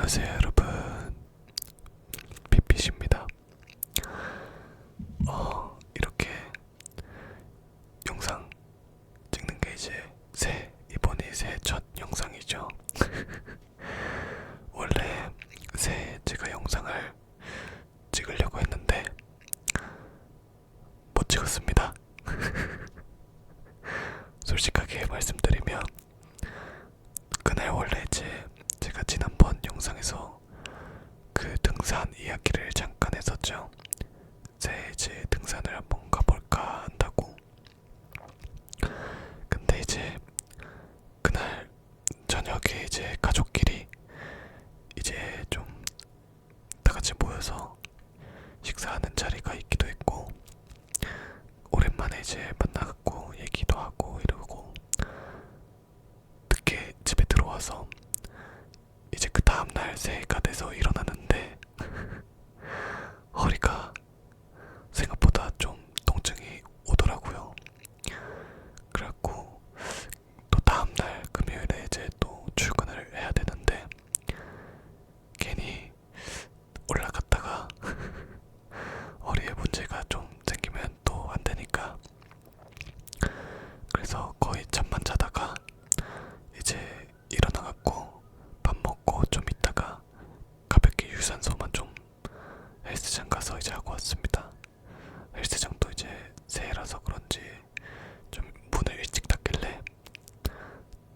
안녕하세요 여러분, 삐삐입니다. 이렇게 영상 찍는 게 이제 이번이 새 첫 영상이죠. 원래 새해 제가 영상을 찍으려고 했는데 못 찍었습니다. 솔직하게 말씀드리면 그날 원래 이제 제가 지난번 영상에서 그 등산 이야기를 잠깐 했었죠. 새해 이제 등산을 한번 가볼까 한다고. 근데 이제 그날 저녁에 이제 가족끼리 이제 좀 다같이 모여서 식사하는 자리가 있기도 했고, 오랜만에 이제 만나갖고 얘기도 하고 이러고 늦게 집에 들어와서 이제 그 다음날 새해가 돼서 일어나는데 허리가 생각보다 좀 통증이 오더라고요. 그래갖고 또 다음날 금요일에 이제 또 출근을 해야 되는데 괜히 올라갔다가 허리에 문제가 좀 생기면 또 안 되니까, 그래서 거의 잠만 자다가 이제 일어나갖고 밥 먹고 좀 있다가 가볍게 유산소만 좀 헬스장 가서 이제 하고 왔습니다. 헬스장도 이제 새해라서 그런지 좀 문을 일찍 닫길래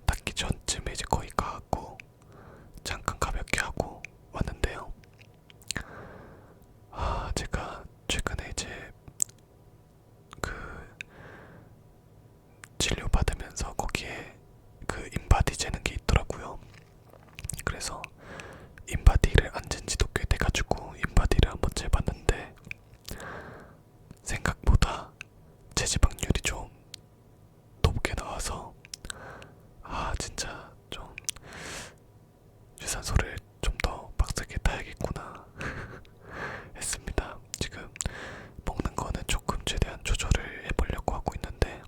닫기 전쯤에 이제 거의 가갖고 잠깐 가볍게 하고 왔는데요. 제가 최근에 이제 그 진료 받으면서 거기에 그 인바디 재는 게 있더라고요. 그래서 인바디를 안 잰 지도 꽤 돼가지고 인바디를 한번 재봤는데 생각보다 체지방률이 좀 높게 나와서 진짜 좀 유산소를 좀 더 빡세게 타야겠구나 했습니다. 지금 먹는 거는 조금 최대한 조절을 해보려고 하고 있는데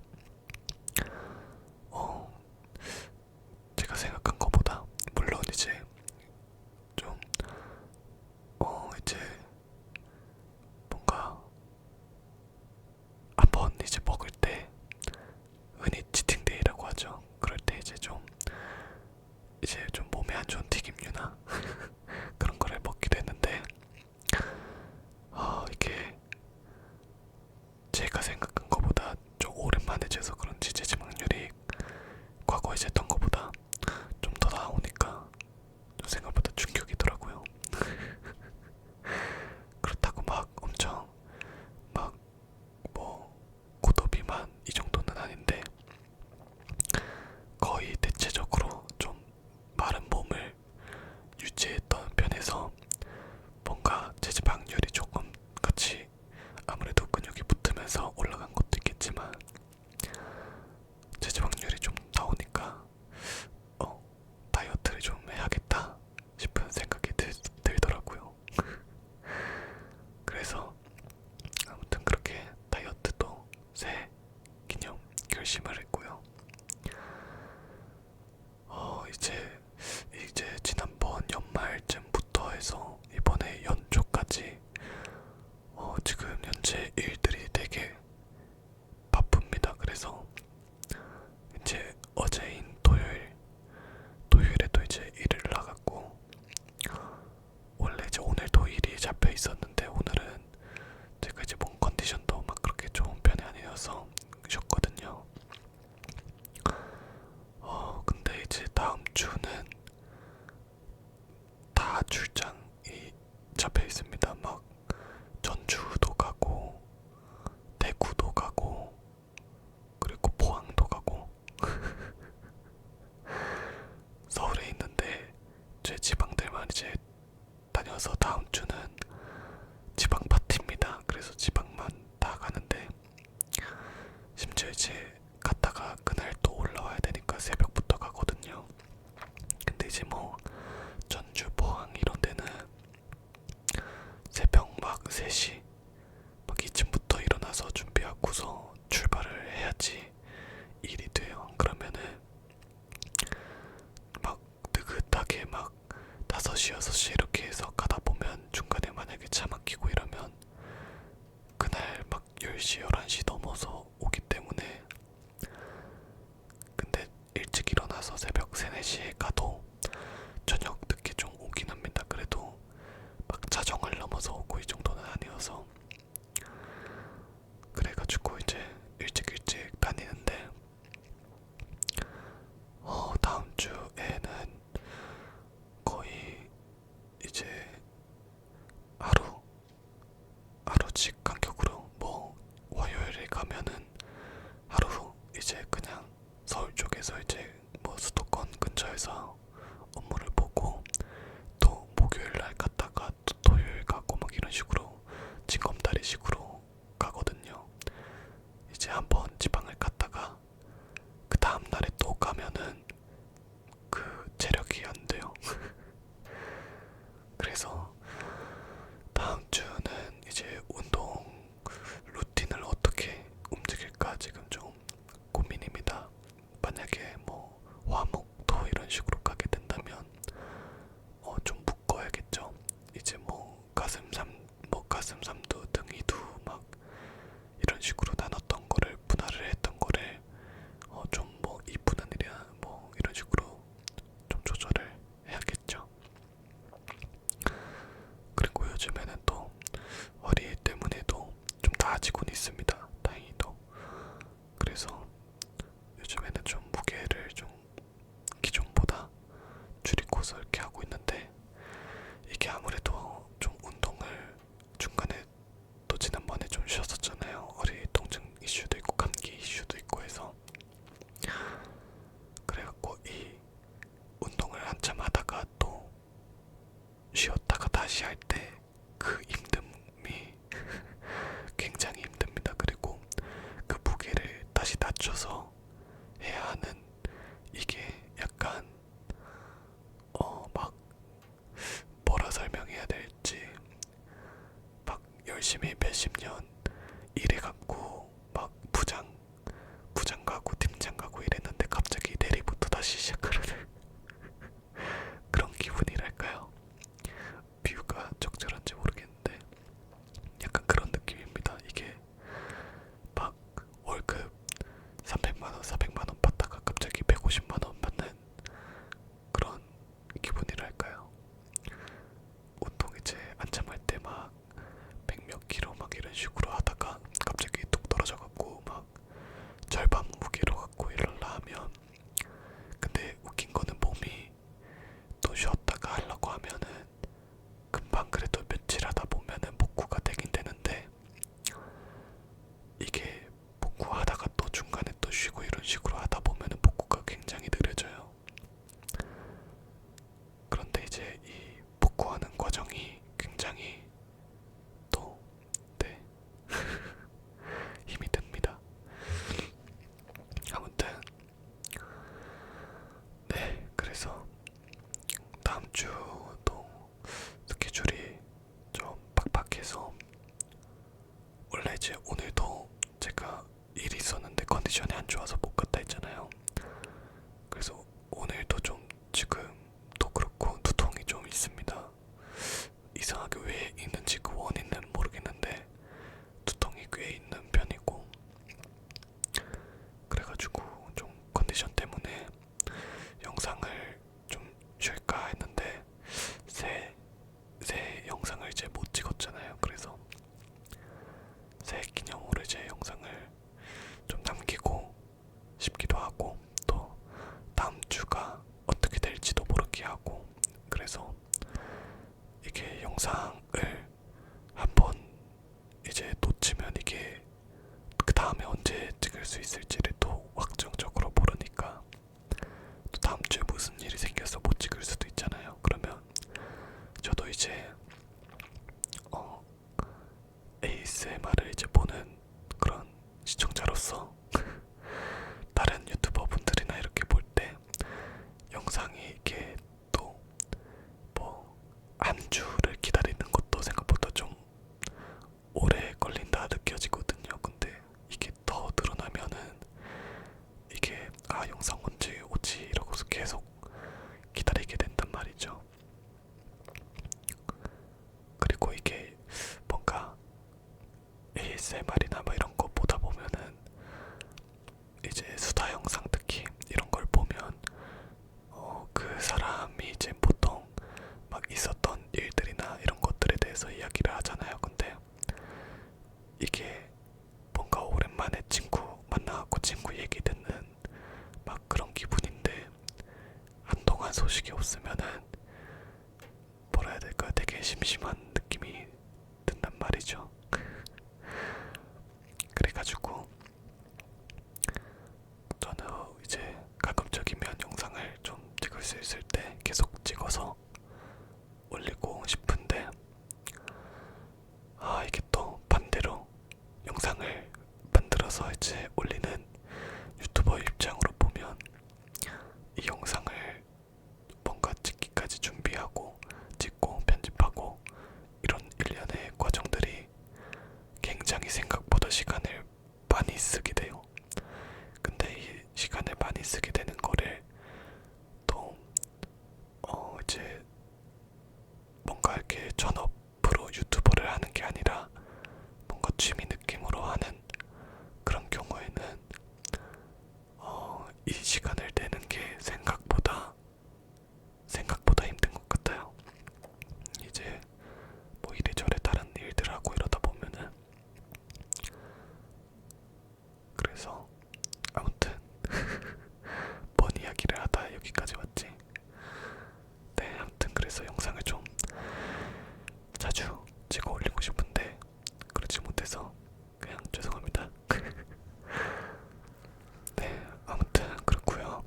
제가 생각한 것보다, 물론 이제 좀 이제 뭔가 한번 이제 먹을 때 흔히 치팅데이라고 하죠. 그럴 때 이제 좀 몸에 안 좋은 튀김류나 그런 거를 먹기도 했는데 이게 제가 생각한 것보다 좀 오랜만에 재서 그런지 체지방률이 과거에 쟀던 것보다 좀 더 나오니까 좀 생각보다 충격이더라고요. 그렇다고 막 엄청 막 뭐 고도비만 이 정도는 아닌데 거의 대체적으로 좀 마른 몸을 유지했던 편에서 뭔가 체지방률이 조금 같이 아무래도 근육이 붙으면서 올라간 것도 있겠지만 체지방률이 좀 나오니까 다이어트를 좀 해야겠다 싶은 생각이 들더라고요. 그래서 아무튼 그렇게 다이어트도 새해 기념 결심을 했고요. 이제 지난번 연말쯤부터 해서 이번에 연초까지 지금 현재 일들이 되게 바쁩니다. 그래서 이제 어제인 토요일에도 이제 일을 나갔고, 원래 이제 오늘도 일이 잡혀 있었는데 오늘은 제가 이제 몸 컨디션도 막 그렇게 좋은 편이 아니어서 쉬었거든요. 근데 이제 다음 주는 다 출장이 잡혀 있습니다. 막 전주도 가고 대구도 가고 그리고 포항도 가고 서울에 있는데 제 지방들만 이제 다녀서 다음 주는 지방 파티입니다. 그래서 지방만 다 가는데, 심지어 이제 갔다가 그날 또 올라와야 되니까 새벽부터 가거든요. 근데 이제 뭐 전주 포항 이런 데는 새벽 막 3시 막 이쯤부터 일어나서 준비하고서 출발을 해야지 일이 돼요. 그러면은 막 느긋하게 막 5시 이렇게 해서 가다 보면 중간에 만약에 차 막히고 이러면 그날 막 10시 11시 넘어서 오기 때문에. 근데 일찍 일어나서 새벽 3, 4시에 가도 저녁 늦게 좀 오긴 합니다. 그래도 막 자정을 넘어서 오고 이 정도는 아니어서. 그래가지고 이제 일찍 다니는데 다음 주에는 거의 이제 하루씩 간격으로 뭐 화요일에 가면은 하루 이제 그냥 서울 쪽에서 이제 뭐 수도권 근처에서 업무를 보고 또 목요일 날 갔다가 또 토요일 가고 막 이런 식으로 징검다리식으로 가거든요. 이제 한번 지방을 갔다가 그 다음 날에 또 가면은 그 체력이 안 돼요. 그래서 다음 주는 이제 운동 루틴을 어떻게 움직일까 지금 좀 고민입니다. 만약에 뭐 화목토 이런 식으로 가게 된다면 좀 묶어야겠죠. 이제 뭐 가슴 삼두 등이두 막 이런 식으로 나눴던 거를 분할을 했던 거를 좀 뭐 2분할이야 뭐 이런 식으로 좀 조절을 해야겠죠. 그리고 요즘에는 또 허리 때문에도 좀 나아지곤 있습니다. 다행히도. 그래서 요즘에는 좀 무게를 좀 기존보다 줄이고서 이렇게 하고 있는데, 이게 아무래도 좀 운동을 중간에 또 지난번에 좀 쉬었었잖아요. 허리 통증 이슈도 있고 감기 이슈도 있고 해서. 그래갖고 이 운동을 한참 하다가 또 쉬었다가 다시 할 때 그 힘듦이 굉장히 힘듭니다. 그리고 그 무게를 다시 낮춰서 해야 하는 이게 약간 막 뭐라 설명해야 될지, 막 열심히 몇십 년 일해갖고 막 부장 가고 팀장 가고 이랬는데 갑자기 내일부터 다시 시작하는 그런 기분이랄까요? 비유가 적절한지 모르겠는데 약간 그런 느낌입니다. 이게 막 월급 300만원 400만원 받다가 갑자기 150만원 받는 그런 기분이랄까요? 운동 이제 한참 할 때 막 100몇 킬로 막 이런 식으로 하다가 갑자기 뚝 떨어져갖고 막 절반 무게로 갖고 이럴라 하면, 근데 웃긴 거는 몸이 또 쉬었다가 하려고 하면은 금방 그래도 며칠 하다 보면은 복구가 되긴 되는데, 이게 복구하다가 또 중간에 또 쉬고 이런 식으로 하다 보면은 복구가 굉장히 느려져요. 그런데 이제 이 복구하는 과정이 굉장히 또 네, 힘이 듭니다. 아무튼 네, 그래서 다음 주도 스케줄이 좀 빡빡해서, 원래 이제 오늘도 제가 일이 있었는데 컨디션이 안 좋아서 못 갔다 했잖아요. 그래서 오늘도 좀 지금도 그렇고 두통이 좀 있습니다. 이상하게 왜 있는지 그 원인은 모르겠는데 두통이 꽤 있는 편이고, 그래가지고 좀 컨디션 때문에 영상을 좀 쉴까 했는데 새 영상을 이제 못 찍었잖아요. 그래서 새 기념으로 이제 영상을 좀 남기고 싶기도 하고, 또 다음 주가 어떻게 될지도 모르게 하고, 그래서 이게 영상을 한번 이제 놓치면 이게 그 다음에 언제 찍을 수 있을지를 또 확정적으로 모르니까, 또 다음 주에 무슨 일이 생겨서 못 찍을 수도 있잖아요. 그러면 저도 이제 ASMR을 이제 보는 그런 시청자로서 다른 유튜버분들이나 이렇게 볼 때 영상이 이게 또 뭐 한 주를 기다리는 것도 생각보다 좀 오래 걸린다 느껴지거든요. 근데 이게 더 늘어나면은 이게 영상 언제 오지 이러고서 계속 기다리게 된단 말이죠. 심심한 느낌이 든단 말이죠. 그래가지고 저는 이제 가급적이면 영상을 좀 찍을 수 있을 때 계속 찍어서 올리고 싶은데, 이게 또 반대로 영상을 만들어서 이제 올리는 유튜버 입장으로 보면 이 영상을 뭔가 찍기까지 준비하고 찍고 편집하고 이런 일련의 과정들이 굉장히 생각보다 시간을 많이 쓰게 돼요. 근데 이 시간을 많이 쓰게 되는 거를 또 이제 뭔가 이렇게 전업으로 유튜버를 하는 게 아니라 뭔가 취미 느낌으로 하는 그런 경우에는 이 시간을 내는 게 생각보다 힘든 것 같아요. 이제 뭐 이래저래 다른 일들 하고 이러다 보면은. 그래서 아무튼 뭔 이야기를 하다 여기까지 왔지. 네, 아무튼 그래서 영상을 좀 자주 찍어 올리고 싶은데 그렇지 못해서 그냥 죄송합니다. 네, 아무튼 그렇고요.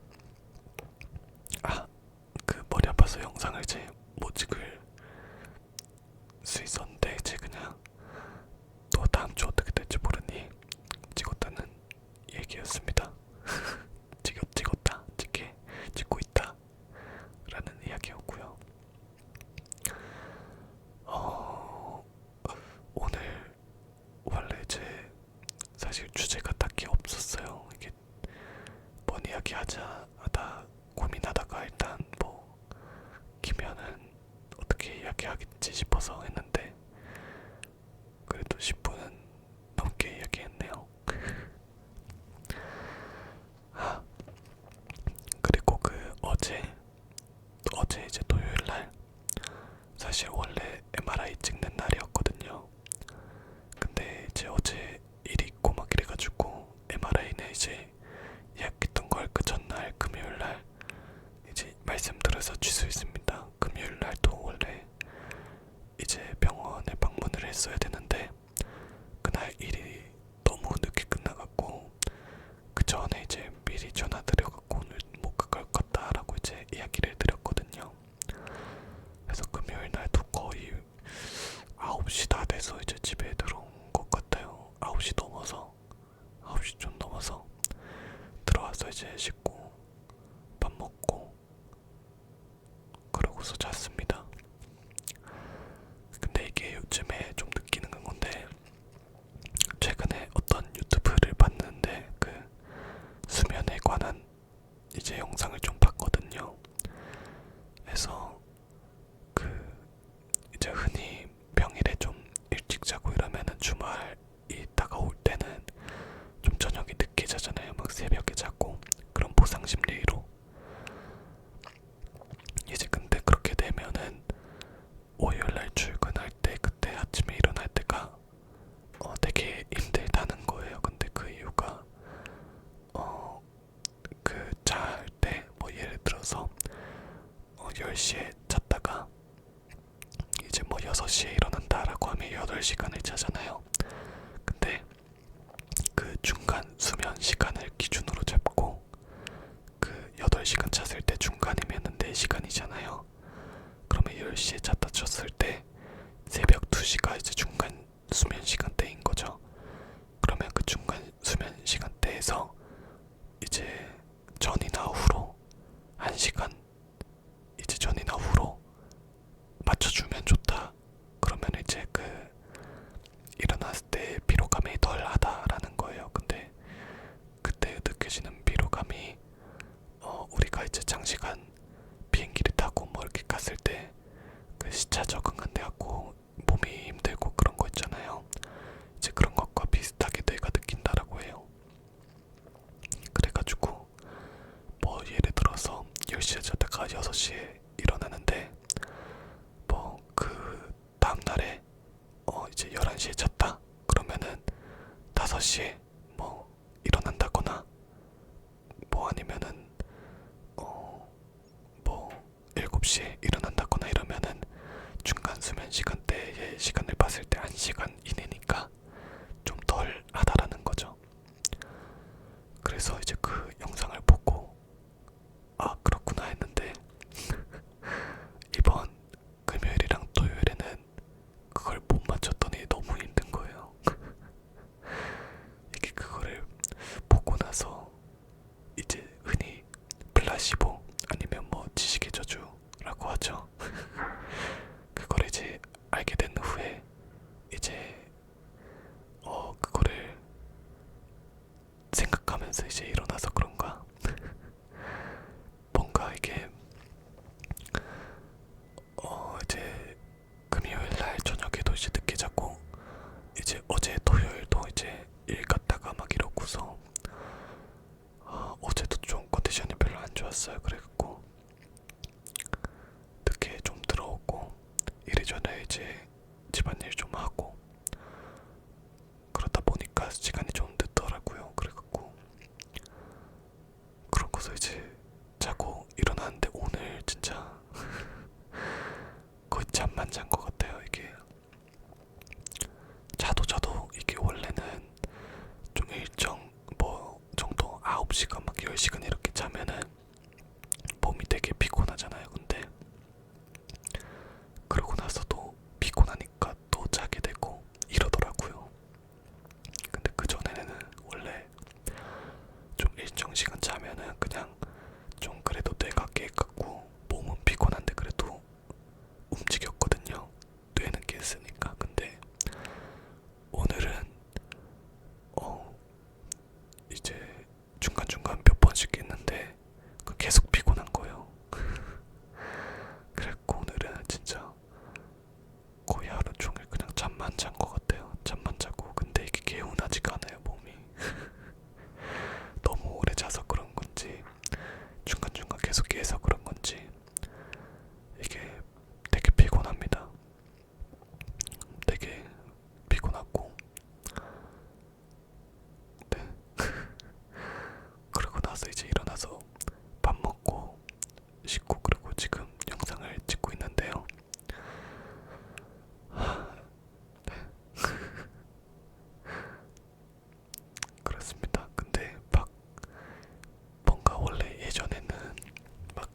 그 머리 아파서 영상을 이제 못 찍을 수 있었는데 이제 그냥 또 다음 주 어떻게 될지 모르니 찍었다는 얘기였습니다. 찍고 있다 라는 이야기였고요. 오늘 원래 이제 사실 주제가 딱히 없었어요. 이게 뭔 이야기 하자 하다 고민하다가 일단 뭐 기면은 어떻게 이야기하겠지 싶어서 했는데 그래도 10분은 넘게 이야기했네요. 그리고 어제 이제 토요일날 사실 원래 MRI 찍는 날이었거든요. 근데 이제 어제 일이 있고 막 이래가지고 MRI는 이제 예약했던 걸 그 전날 금요일날 이제 말씀드려서 취소했습니다. 금요일날도 원래 이제 병원에 방문을 했어야 되는데 그날 일이 너무 늦게 끝나갖고 그 전에 이제 미리 전화드려갖고 오늘 못 갈 것 같다라고 이제 이야기를 드렸거든요. 그래서 금요일 날도 거의 9시 다 돼서 이제 집에 들어온 것 같아요. 9시 좀 넘어서 들어와서 이제 씻고 밥 먹고 그러고서 잤습니다. 근데 이게 요즘에 좀 느끼는 건데 최근에 어떤 유튜브를 봤는데 그 수면에 관한 이제 영상을 좀 봤거든요. 그래서 그 이제 흔히 평일에 좀 일찍 자고 이러면은 주말이 다가올 때는 좀 저녁에 늦게 자잖아요. 막 새벽에 자고 그런 보상 심리로 이제 근데 그렇게 되면은 월요일날 출근할 때 그때 아침에 일어날 때가 되게 힘들다는 거예요. 근데 그 이유가 그 잘 때 뭐 예를 들어서 10시에 잤다가 이제 뭐 6시에 일어난다라고 하면 8시간을 자잖아요. 근데 그 중간 수면 시간을 기준으로 잡고 그 8시간 잤을 때 중간이면은 4시간이잖아요. 그러면 10시에 잤다 쳤을 때 새벽 2시가 이제 중간 수면 시간대인 거죠. 그러면 그 중간 수면 시간대에서 이제 전이나 후로 1시간 이제 전이나 후로 맞춰주면 좋다. 그러면 이제 그 일어났을 때 피로감이 덜하다라는 거예요. 근데 그때 느껴지는 피로감이 우리가 이제 장시간 비행기를 타고 뭐 이렇게 갔을 때 그 시차 적응한데 갖고 몸이 힘들고 그런 거 있잖아요. 이제 그런 것과 비슷하게 뇌가 느낀다라고 해요. 그래가지고 뭐 예를 들어서 10시에 자다가 6시에 일어나는데 뭐 그 다음날에 이제 11시에 잤다 그러면은 5시에 뭐 일어난다거나 뭐 아니면은 뭐 7시에 일어난다거나 이러면은 중간 수면 들어왔어요. 그래갖고 늦게 좀 들어오고 이래저래 이제 집안일 좀 하고 그러다 보니까 시간이 좀 늦더라고요. 그래갖고 그러고서 이제 자고 일어났는데 오늘 진짜 거의 잠만 잔 것 같아요. 이게 자도 이게 원래는 좀 일정 뭐 정도 9시간 막 10시간 이렇게 자면은 몸이 되게 피곤하잖아요. 근데 그러고 나서도 피곤하니까 또 자게 되고 이러더라고요. 근데 그 전에는 원래 좀 일정 시간 자면은 그냥 좀 그래도 뇌가 깨갖고 몸은 피곤한데 그래도 움직였거든요. 뇌는 깼으니까. 근데 오늘은 이제 중간중간 몇 번씩 깼는데 계속 피곤한 거예요. 그래갖고 오늘은 진짜 거의 하루 종일 그냥 잠만 잔 것 같아요. 잠만 자고. 근데 이게 개운하지가 않아요, 몸이. 너무 오래 자서 그런 건지 중간중간 계속 깨서 그런 건지 이게 되게 피곤합니다. 되게 피곤하고 네. 그러고 나서 이제 일어나서 밥 먹고 씻고 그리고 지금 영상을 찍고 있는데요. 네. 그렇습니다. 근데 막 뭔가 원래 예전에는 막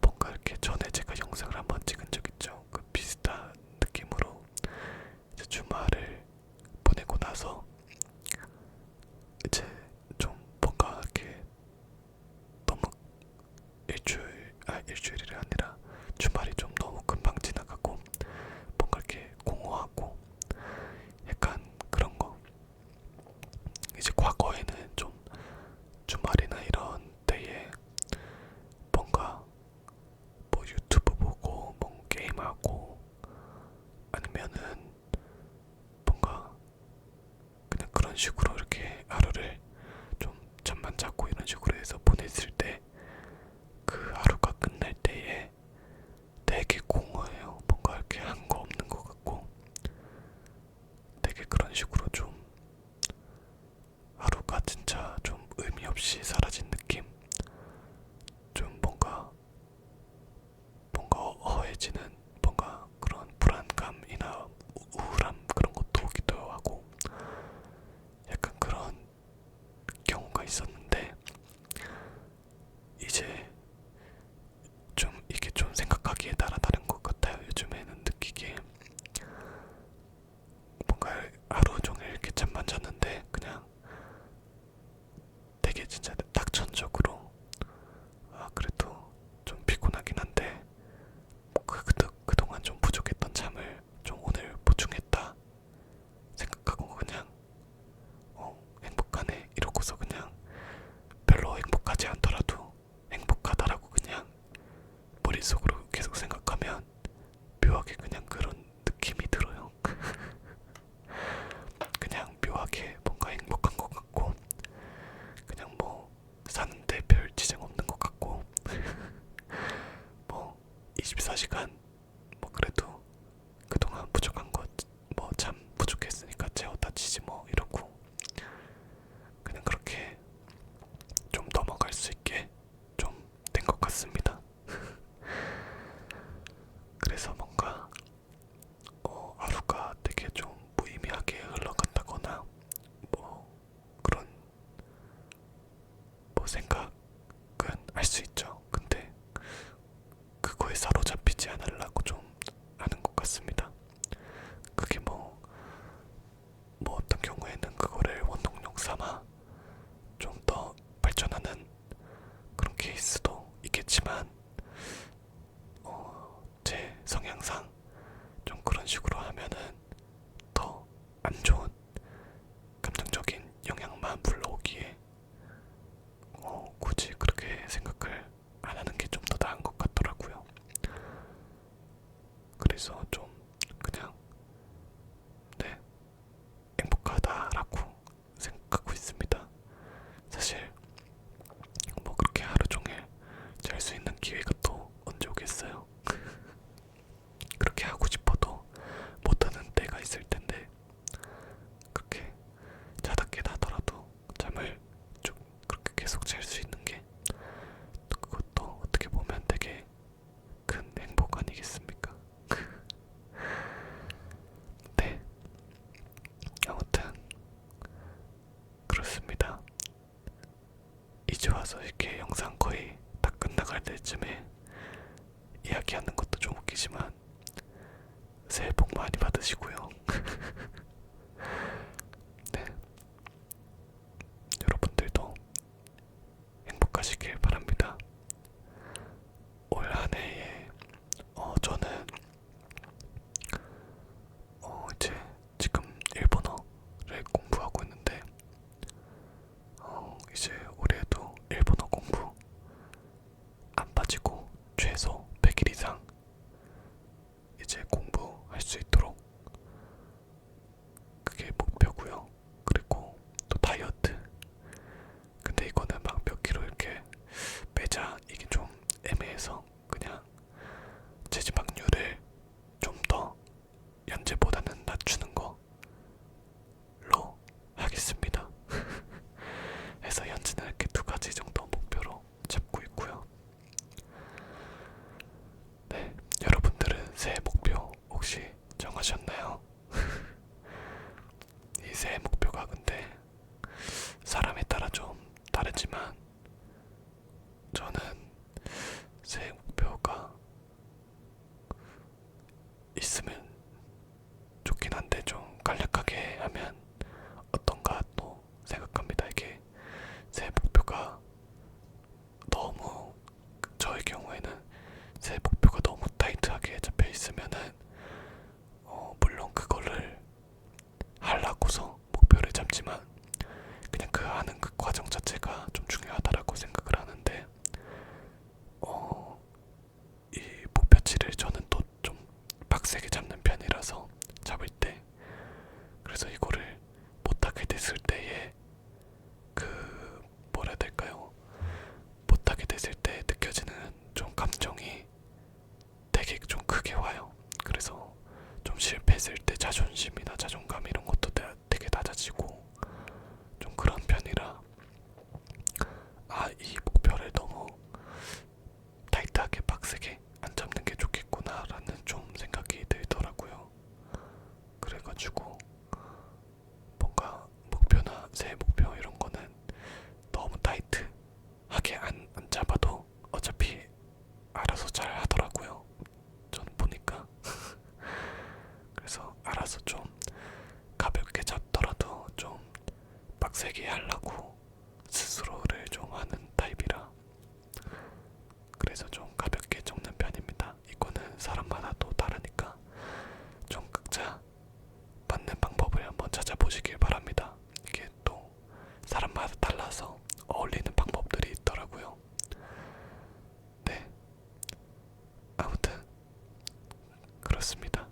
뭔가 이렇게 전에 제가 영상을 한번 찍은 적 있죠. 그 비슷한 느낌으로 이제 주말을 보내고 나서 이제 좀 뭔가 이렇게 너무 일주일이 아니라 주말이 좀 너무 금방 지나가고 뭔가 이렇게 공허하고 약간 그런 거. 이제 과거에는 좀 주말이나 이런 때에 뭔가 뭐 유튜브 보고 뭐 게임하고 아니면은 뭔가 그냥 그런 식으로 이렇게 하루를 좀 잠만 자고 이런 식으로 해서 보냈을 때 그 하루가 끝날 때에 되게 공허해요. 뭔가 이렇게 한 거 없는 것 같고 되게 그런 식으로 좀 하루가 진짜 좀 의미 없이 사라진 느낌? 좀 뭔가 허해지는 뭔가 그런 불안감이나 우울함 그런 것도 오기도 하고 약간 그런 경우가 있었는데 이제 좀 이게 좀 생각하기에 따라 다른 것 같아요. 요즘에는 느끼기에 뭔가 하루 종일 이렇게 잠만 잤는데 그냥 되게 진짜 낙천적으로 그래도 좀 피곤하긴 한데 그동안 좀 부족했던 잠을 좀 오늘 보충했다 생각하고 그냥 행복하네 이러고서 그냥 별로 행복하지 않더라도 행복하다라고 그냥 머릿속으로 계속 생각하면 묘하게 그냥 그런 느낌이 들어요. 그냥 묘하게 뭔가 행복한 것 같고 그냥 뭐 사는데 별 지장 없는 것 같고 뭐 24시간 뭐 그래도 그동안 부족한 것 뭐 참 부족했으니까 채웠다 치지 뭐 이러고 그냥 그렇게 좀 넘어갈 수 있게 좀 된 것 같습니다. 그래서 뭔가 하루가 되게 좀 무의미하게 흘러간다거나 뭐 그런 뭐 생각은 할 수 있죠. 근데 그거에 사로잡히지 않으려고 좀 하는 것 같습니다. 그게 뭐 어떤 경우에는 그거를 원동력 삼아 좀 더 발전하는 그런 케이스도 있겠지만 제 성향상 좀 그런 식으로 하면은 더 안 좋은 감정적인 영향만 불러오기에 굳이 그렇게 생각을 안 하는 게 좀 더 나은 것 같더라고요. 그래서 좀 그냥 네 행복하다라고 생각하고 있습니다. 사실 뭐 그렇게 하루 종일 이제 와서 이렇게 영상 거의 다 끝나갈 때쯤에 이야기하는 것도 좀 웃기지만 새해 복 많이 받으시고요. 네, 여러분들도 행복하시길 바랍니다. 올 한 해에 저는 이제 지금 일본어를 공부하고 있는데 이제 올해도 일본어 공부 안 빠지고 최소 100일 이상 이제 공부할 수 있도록 그게 목표고요. 그리고 또 다이어트. 근데 이거는 막 몇 킬로 이렇게 빼자 이게 좀 애매해서 그냥 체지방률을 좀 더 현재보다는 낮추는 걸로 하겠습니다. 해서 현재는 이렇게 두 가지 정도 목표로 잡고 있고요. 네, 여러분들은 새해 목표 혹시 정하셨나요? 이 새해 목표가 근데 사람에 따라 좀 다르지만 저는 새해 목표가 있으면 좋긴 한데 좀 간략하게 하면 어떤가 또 생각합니다. 이게 새해 목표가 너무 저의 경우에는 새해 목표가 너무 타이트하게 잡혀 있으면은 물론 그거를 하려고서 목표를 잡지만 그냥 그 하는 그 과정 자체가 좀 중요하다라고 생각을 하는데 이 목표치를 저는 또 좀 빡세게 잡는 편이라서 잡을 때 그래서 이거를 못하게 됐을 때에 그 뭐라 해야 될까요? 못하게 됐을 때 느껴지는 좀 감정이 되게 좀 크게 와요. 그래서 좀 실패했을 때 자존심이나 자존감 이런 것도 되게 낮아지고 좀 그런 편이라 이 목표를 너무 타이트하게 빡세게 안 잡는 게 좋겠구나라는 좀 생각이 들더라고요. 그래가지고 뭔가 목표나 새해 목표 이런 거는 너무 타이트하게 안 잡아도 어차피 알아서 잘 하더라고요. 저는 보니까. 그래서 알아서 좀 가볍게 잡더라도 좀 빡세게 하려고 스스로를 좀 하는 타입이라 그래서 좀 가볍게 적는 편입니다. 이거는 사람마다 또 다르니까 좀 각자 맞는 방법을 한번 찾아보시길 바랍니다. 이게 또 사람마다 달라서 어울리는 방법들이 있더라고요. 네, 아무튼 그렇습니다.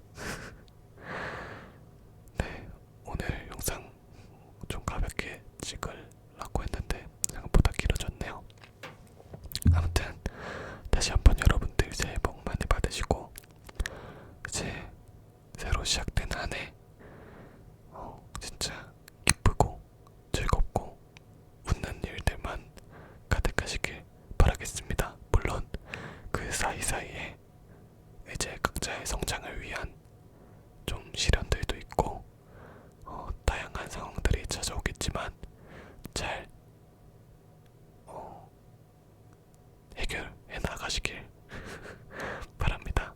네, 오늘 영상 좀 가볍게 찍으려고 했는데 생각보다 길어졌네요. 아무튼 다시 한번 여러분들 새해 복 많이 받으시고 이제 새로 시작된 한 해 진짜 기쁘고 즐겁고 웃는 일들만 가득하시길 바라겠습니다. 물론 그 사이사이에 이제 각자의 성장을 위한 좀 시련들도 있고 다양한 상황들이 찾아오겠지만 잘 해결해 나가시길 바랍니다.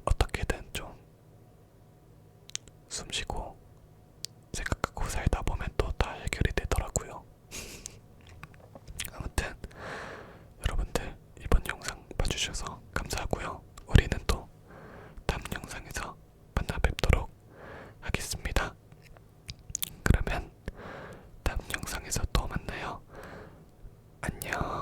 어떻게든 좀 숨쉬고 생각하고 살다 보면 또 다 해결이 되더라고요. 아무튼 여러분들 이번 영상 봐주셔서 감사하고요. 우리는 또 다음 영상에서 만나 뵙도록 하겠습니다. 그러면 다음 영상에서 또 만나요. 안녕.